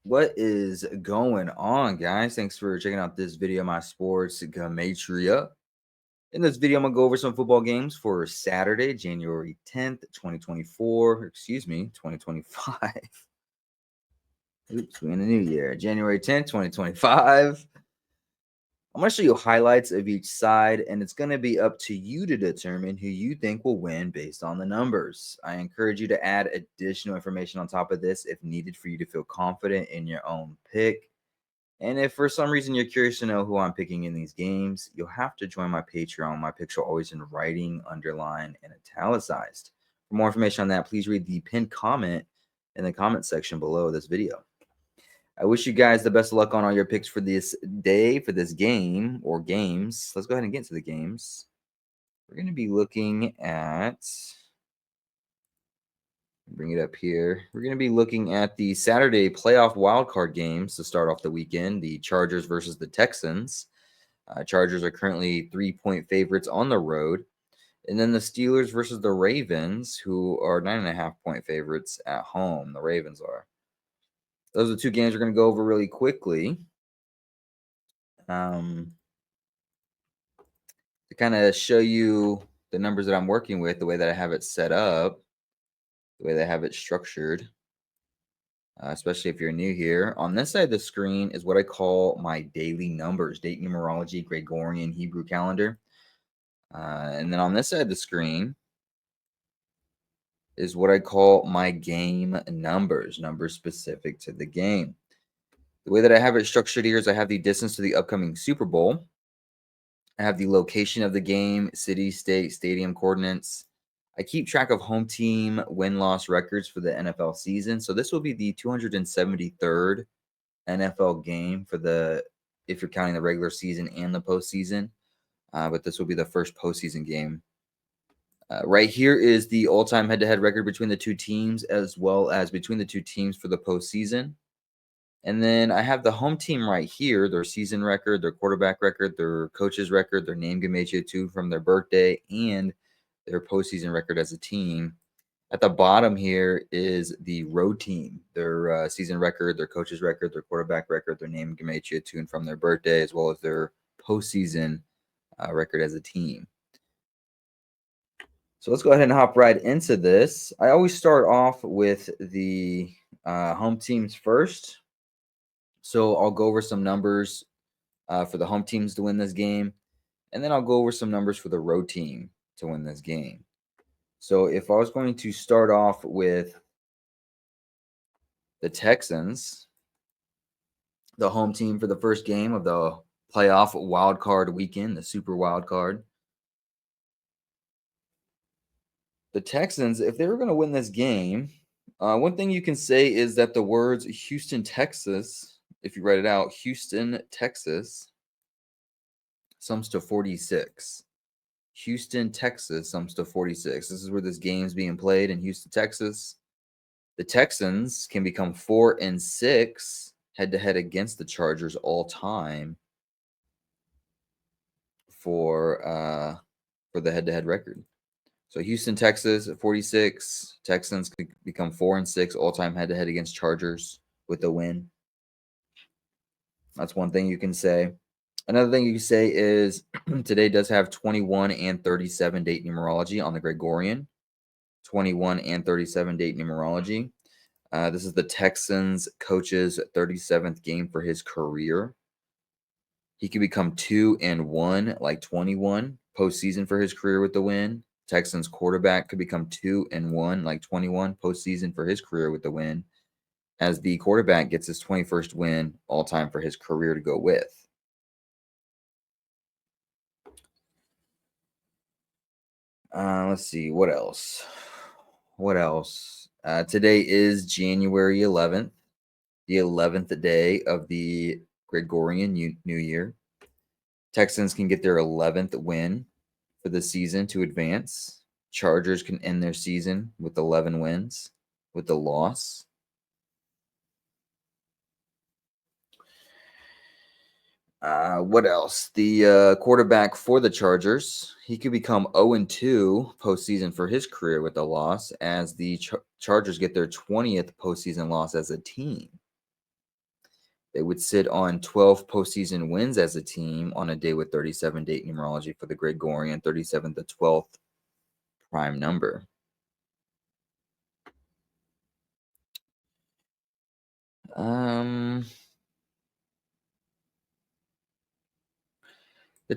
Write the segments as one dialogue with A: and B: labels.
A: What is going on, guys? Thanks for checking out this video, my sports Gematria. In this video, I'm going to go over some football games for Saturday, January 10th, 2024. Excuse me, 2025. Oops, we're in the new year. January 10th, 2025. I'm going to show you highlights of each side, and it's going to be up to you to determine who you think will win based on the numbers. I encourage you to add additional information on top of this if needed for you to feel confident in your own pick. And if for some reason you're curious to know who I'm picking in these games, you'll have to join my Patreon. My picks are always in writing, underlined, and italicized. For more information on that, please read the pinned comment in the comment section below this video. I wish you guys the best of luck on all your picks for this day, for this game or games. Let's go ahead and get to the games. We're going to be looking at, bring it up here. We're going to be looking at the Saturday playoff wildcard games to start off the weekend, the Chargers versus the Texans. Chargers are currently 3-point favorites on the road. And then the Steelers versus the Ravens, who are 9.5-point favorites at home. The Ravens are. Those are the two games we're going to go over really quickly. To kind of show you the numbers that I'm working with, the way that I have it set up, the way that I have it structured, especially if you're new here. On this side of the screen is what I call my daily numbers, date numerology, Gregorian, Hebrew calendar. And then on this side of the screen is what I call my game numbers specific to the game. The way that I have it structured here is I have the distance to the upcoming Super Bowl. I have the location of the game, city, state, stadium coordinates. I keep track of home team win-loss records for the NFL season. So this will be the 273rd NFL game for if you're counting the regular season and the postseason. But this will be the first postseason game. Right here is the all-time head-to-head record between the two teams, as well as between the two teams for the postseason. And then I have the home team right here, their season record, their quarterback record, their coach's record, their name Gematria 2 from their birthday, and their postseason record as a team. At the bottom here is the road team, their season record, their coach's record, their quarterback record, their name Gematria 2 from their birthday, as well as their postseason record as a team. So let's go ahead and hop right into this. I always start off with the home teams first. So I'll go over some numbers for the home teams to win this game, and then I'll go over some numbers for the road team to win this game. So if I was going to start off with the Texans, the home team for the first game of the playoff wild card weekend, the super wild card. The Texans, if they were going to win this game, one thing you can say is that the words Houston, Texas, if you write it out, Houston, Texas, sums to 46. Houston, Texas sums to 46. This is where this game's being played in Houston, Texas. The Texans can become 4-6 head-to-head against the Chargers all time for the head-to-head record. So Houston, Texas at 46. Texans could become 4-6 all-time head-to-head against Chargers with a win. That's one thing you can say. Another thing you can say is today does have 21 and 37 date numerology on the Gregorian. 21 and 37 date numerology. This is the Texans coach's 37th game for his career. He could become 2-1, like 21, postseason for his career with the win. Texans quarterback could become 2-1, like 21, postseason for his career with the win, as the quarterback gets his 21st win all time for his career to go with. Let's see, what else? Today is January 11th, the 11th day of the Gregorian New Year. Texans can get their 11th win for the season to advance. Chargers can end their season with 11 wins with the loss. What else? The quarterback for the Chargers, he could become 0-2 postseason for his career with a loss, as the Chargers get their 20th postseason loss as a team. They would sit on 12 postseason wins as a team on a day with 37 date numerology for the Gregorian, 37 the 12th prime number. The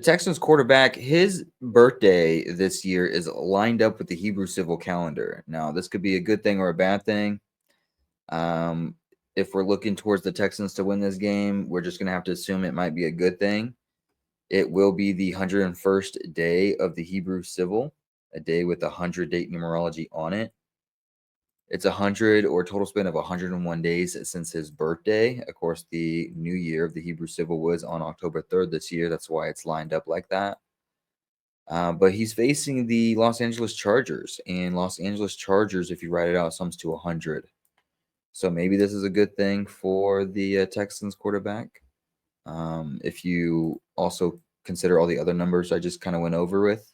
A: Texans quarterback, his birthday this year is lined up with the Hebrew civil calendar. Now, this could be a good thing or a bad thing. If we're looking towards the Texans to win this game, we're just going to have to assume it might be a good thing. It will be the 101st day of the Hebrew civil, a day with 100 date numerology on it. It's 100 or total span of 101 days since his birthday. Of course, the new year of the Hebrew civil was on October 3rd this year. That's why it's lined up like that. But he's facing the Los Angeles Chargers, and Los Angeles Chargers, if you write it out, sums to 100. So maybe this is a good thing for the Texans quarterback. If you also consider all the other numbers I just kind of went over with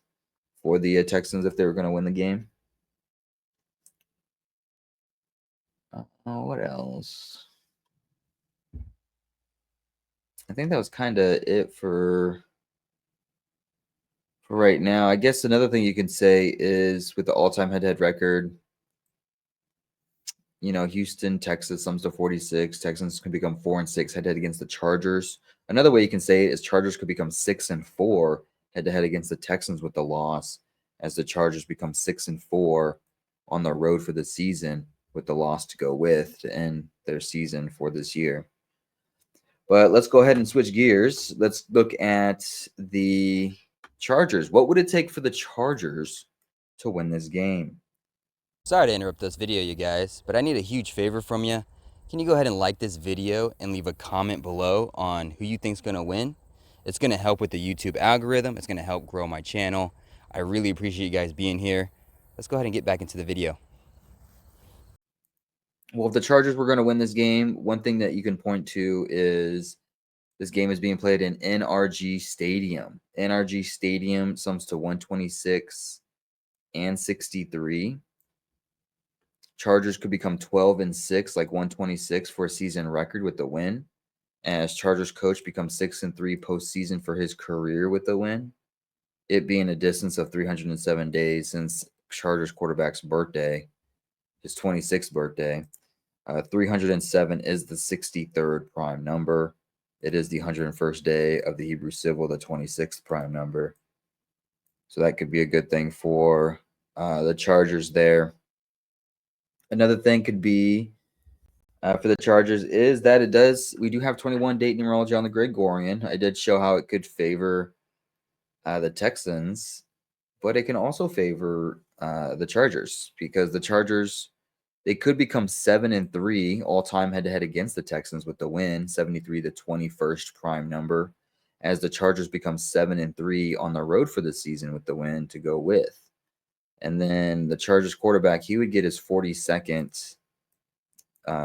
A: for the Texans if they were going to win the game. What else? I think that was kind of it for right now. I guess another thing you can say is with the all-time head-to-head record, Houston, Texas sums to 46. Texans can become 4-6 head-to-head against the Chargers. Another way you can say it is Chargers could become 6-4 head-to-head against the Texans with the loss, as the Chargers become 6-4 on the road for the season with the loss to go with to end their season for this year. But let's go ahead and switch gears. Let's look at the Chargers. What would it take for the Chargers to win this game?
B: Sorry to interrupt this video, you guys, but I need a huge favor from you. Can you go ahead and like this video and leave a comment below on who you think's going to win? It's going to help with the YouTube algorithm. It's going to help grow my channel. I really appreciate you guys being here. Let's go ahead and get back into the video.
A: Well, if the Chargers were going to win this game, one thing that you can point to is this game is being played in NRG Stadium. NRG Stadium sums to 126 and 63. Chargers could become 12-6, like 126 for a season record with the win. As Chargers coach becomes 6-3 postseason for his career with the win. It being a distance of 307 days since Chargers quarterback's birthday, his 26th birthday. 307 is the 63rd prime number. It is the 101st day of the Hebrew civil, the 26th prime number. So that could be a good thing for the Chargers there. Another thing could be for the Chargers is that we do have 21 date numerology on the Gregorian. I did show how it could favor the Texans, but it can also favor the Chargers because the Chargers, they could become 7-3 all-time head-to-head against the Texans with the win, 73 the 21st prime number, as the Chargers become 7-3 on the road for the season with the win to go with. And then the Chargers quarterback, he would get his 42nd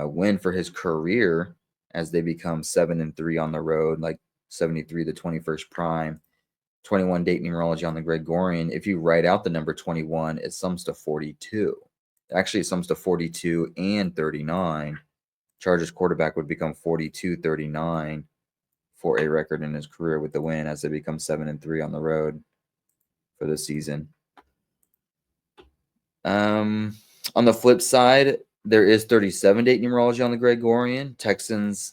A: win for his career as they become 7-3 on the road, like 73 the 21st prime. 21 date numerology on the Gregorian. If you write out the number 21, it sums to 42. Actually, it sums to 42 and 39. Chargers quarterback would become 42-39 for a record in his career with the win as they become 7-3 on the road for the season. On the flip side, there is 37 date numerology on the Gregorian.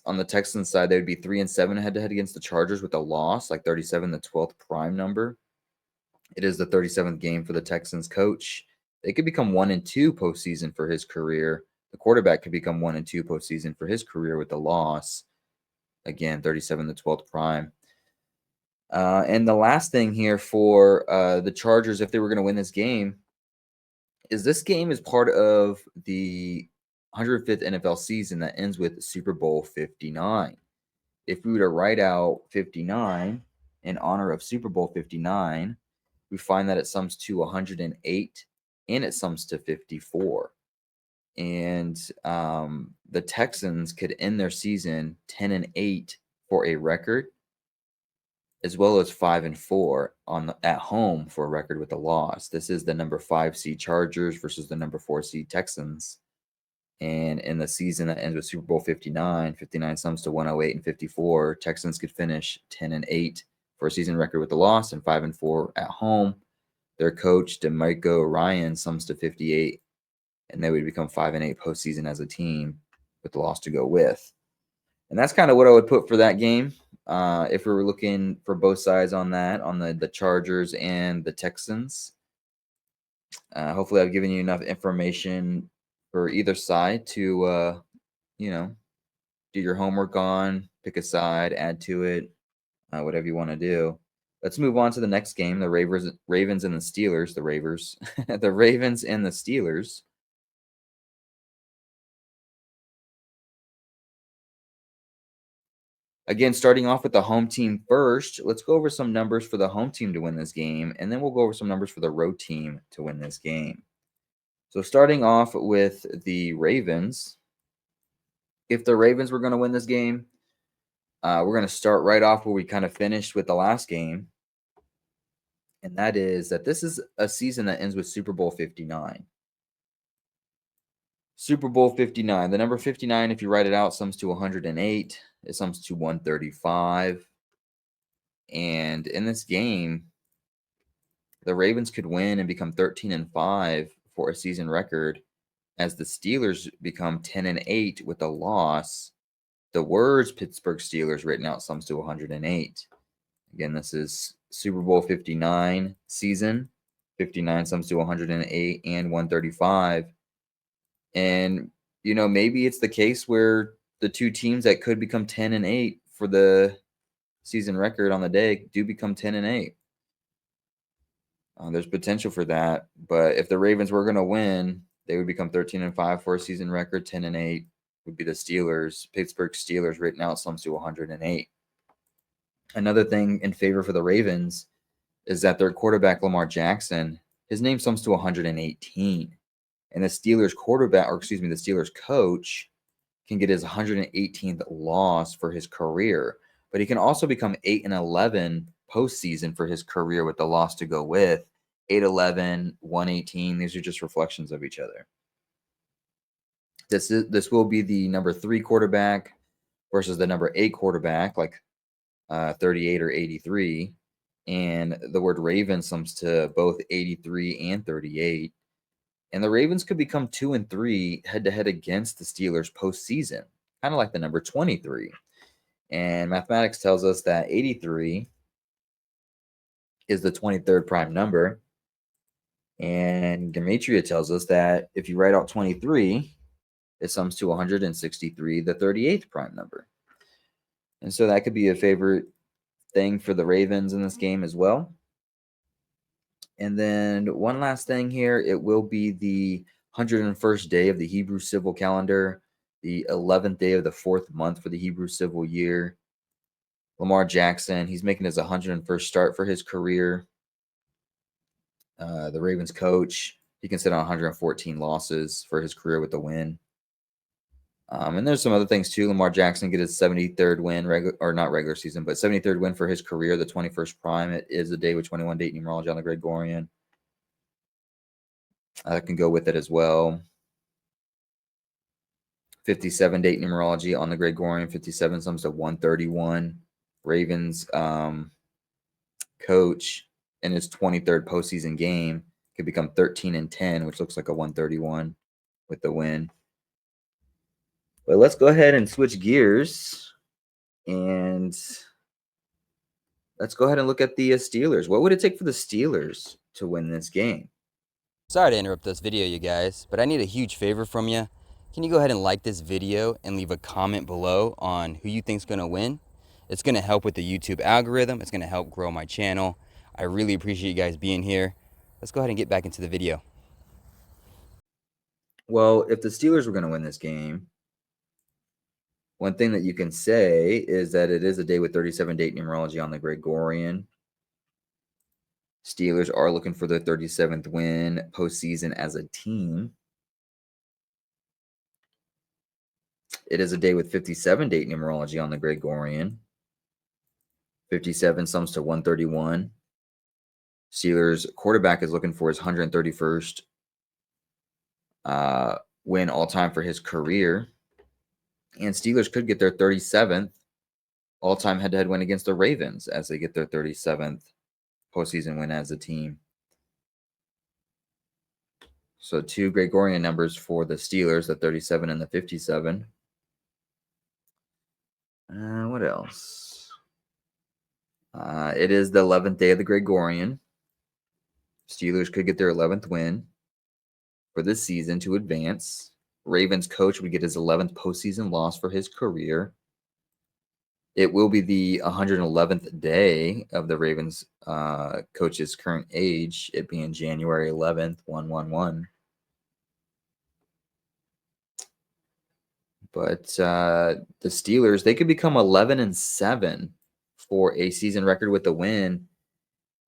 A: On the Texans side, they would be 3-7 head-to-head against the Chargers with a loss, like 37, the 12th prime number. It is the 37th game for the Texans coach. They could become 1-2 postseason for his career. The quarterback could become 1-2 postseason for his career with the loss. Again, 37, the 12th prime. And the last thing here for the Chargers, if they were going to win this game, is this game is part of the 105th NFL season that ends with Super Bowl 59. If we were to write out 59 in honor of Super Bowl 59, we find that it sums to 108 and it sums to 54. And the Texans could end their season 10-8 for a record, as well as 5-4 at home for a record with a loss. This is the number 5 seed Chargers versus the number 4 seed Texans. And in the season that ends with Super Bowl 59, 59 sums to 108 and 54. Texans could finish 10-8 for a season record with the loss and 5-4 at home. Their coach, DeMarco Ryan, sums to 58, and they would become 5-8 postseason as a team with the loss to go with. And that's kind of what I would put for that game. If we were looking for both sides on that, on the Chargers and the Texans. Hopefully I've given you enough information for either side to, do your homework on, pick a side, add to it, whatever you want to do. Let's move on to the next game, the Ravens and the Steelers, the Ravers, the Ravens and the Steelers. Again, starting off with the home team first, let's go over some numbers for the home team to win this game, and then we'll go over some numbers for the road team to win this game. So starting off with the Ravens, if the Ravens were going to win this game, we're going to start right off where we kind of finished with the last game, and that is that this is a season that ends with Super Bowl 59. Super Bowl 59. The number 59, if you write it out, sums to 108. It sums to 135. And in this game, the Ravens could win and become 13-5 for a season record, as the Steelers become 10-8 with a loss. The words Pittsburgh Steelers written out sums to 108. Again, this is Super Bowl 59 season. 59 sums to 108 and 135. And, maybe it's the case where the two teams that could become 10-8 for the season record on the day do become 10-8. There's potential for that. But if the Ravens were going to win, they would become 13-5 for a season record. 10-8 would be the Steelers. Pittsburgh Steelers written out sums to 108. Another thing in favor for the Ravens is that their quarterback, Lamar Jackson, his name sums to 118. And the Steelers the Steelers coach can get his 118th loss for his career. But he can also become 8-11 postseason for his career with the loss to go with. 8-11, 118. These are just reflections of each other. This will be the number 3 quarterback versus the number 8 quarterback, like 38 or 83. And the word Raven sums to both 83 and 38. And the Ravens could become 2-3 head-to-head against the Steelers postseason, kind of like the number 23. And mathematics tells us that 83 is the 23rd prime number. And Gematria tells us that if you write out 23, it sums to 163, the 38th prime number. And so that could be a favorite thing for the Ravens in this game as well. And then one last thing here, it will be the 101st day of the Hebrew civil calendar, the 11th day of the 4th month for the Hebrew civil year. Lamar Jackson, he's making his 101st start for his career. The Ravens coach, he can sit on 114 losses for his career with the win. And there's some other things too. Lamar Jackson get his 73rd win, not regular season, but 73rd win for his career, the 21st prime. It is a day with 21 date numerology on the Gregorian. I can go with it as well. 57 date numerology on the Gregorian. 57 sums to 131. Ravens coach in his 23rd postseason game could become 13-10, which looks like a 131 with the win. But let's go ahead and switch gears, and let's go ahead and look at the Steelers. What would it take for the Steelers to win this game?
B: Sorry to interrupt this video, you guys, but I need a huge favor from you. Can you go ahead and like this video and leave a comment below on who you think's going to win? It's going to help with the YouTube algorithm. It's going to help grow my channel. I really appreciate you guys being here. Let's go ahead and get back into the video.
A: Well, if the Steelers were going to win this game, one thing that you can say is that it is a day with 37 date numerology on the Gregorian. Steelers are looking for their 37th win postseason as a team. It is a day with 57 date numerology on the Gregorian. 57 sums to 131. Steelers quarterback is looking for his 131st win all time for his career. And Steelers could get their 37th all-time head-to-head win against the Ravens as they get their 37th postseason win as a team. So 2 Gregorian numbers for the Steelers, the 37 and the 57. What else? It is the 11th day of the Gregorian. Steelers could get their 11th win for this season to advance. Ravens coach would get his 11th postseason loss for his career. It will be the 111th day of the Ravens coach's current age, it being January 11th, 111. But the Steelers, they could become 11-7 for a season record with a win.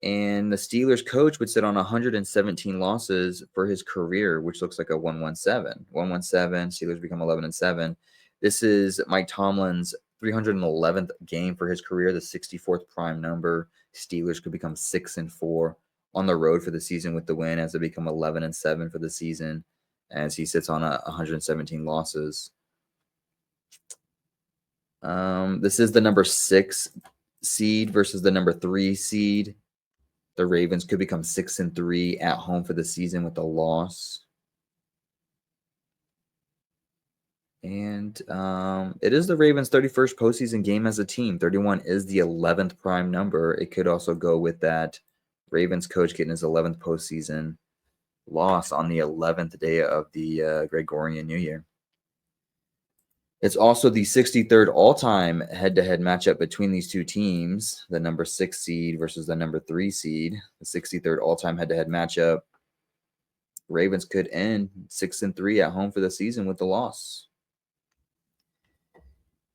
A: And the Steelers coach would sit on 117 losses for his career, which looks like a 117. 117, Steelers become 11-7. This is Mike Tomlin's 311th game for his career, the 64th prime number. Steelers could become 6-4 on the road for the season with the win as they become 11-7 for the season as he sits on 117 losses. This is the number 6 seed versus the number 3 seed. The Ravens could become 6-3 at home for the season with a loss. And it is the Ravens' 31st postseason game as a team. 31 is the 11th prime number. It could also go with that Ravens coach getting his 11th postseason loss on the 11th day of the Gregorian New Year. It's also the 63rd all-time head-to-head matchup between these two teams, the number 6 seed versus the number 3 seed. The 63rd all-time head-to-head matchup. Ravens could end 6-3 at home for the season with the loss.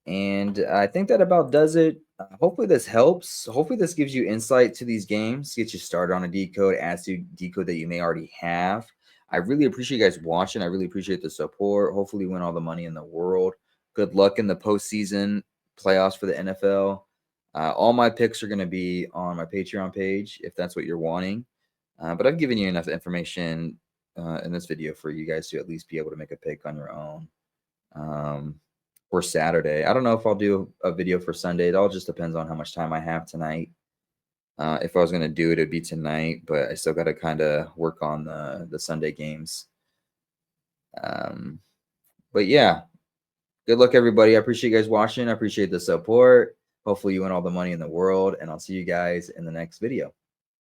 A: And I think that about does it. Hopefully this helps. Hopefully this gives you insight to these games, get you started on a decode, adds to decode that you may already have. I really appreciate you guys watching. I really appreciate the support. Hopefully you win all the money in the world. Good luck in the postseason playoffs for the NFL. All my picks are going to be on my Patreon page if that's what you're wanting. But I've given you enough information in this video for you guys to at least be able to make a pick on your own. For Saturday. I don't know if I'll do a video for Sunday. It all just depends on how much time I have tonight. If I was going to do it, it'd be tonight, but I still got to kind of work on the Sunday games. But yeah, good luck, everybody. I appreciate you guys watching. I appreciate the support. Hopefully you win all the money in the world, and I'll see you guys in the next video.